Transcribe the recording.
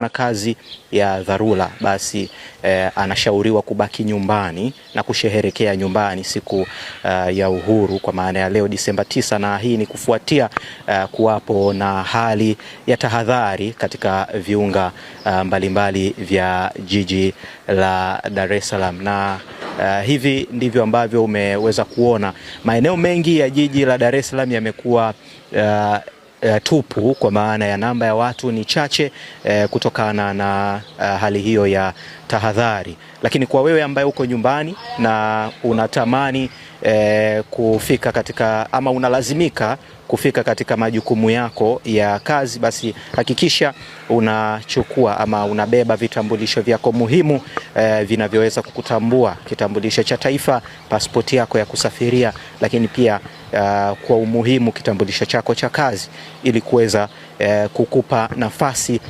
na kazi ya dharura, basi anashauriwa kubaki nyumbani na kusherehekea nyumbani siku ya uhuru kwa maana ya leo Disemba 9, na hii ni kufuatia kuwapo na hali ya tahadhari katika viunga mbalimbali vya jiji la Dar es Salaam. Na hivi ndivyo ambavyo umeweza kuona maeneo mengi ya jiji la Dar es Salaam yamekuwa tupu, kwa maana ya namba ya watu ni chache kutokana na hali hiyo ya tahadhari. Lakini kwa wewe ambaye uko nyumbani na unatamani kufika katika ama unalazimika kufika katika majukumu yako ya kazi, basi hakikisha unachukua ama unabeba vitambulisho vyako muhimu vinavyoweza kukutambua: kitambulisho cha taifa, pasipoti yako ya kusafiria, lakini pia kwa umuhimu kitambulisho chako cha kazi, ili kuweza kukupa nafasi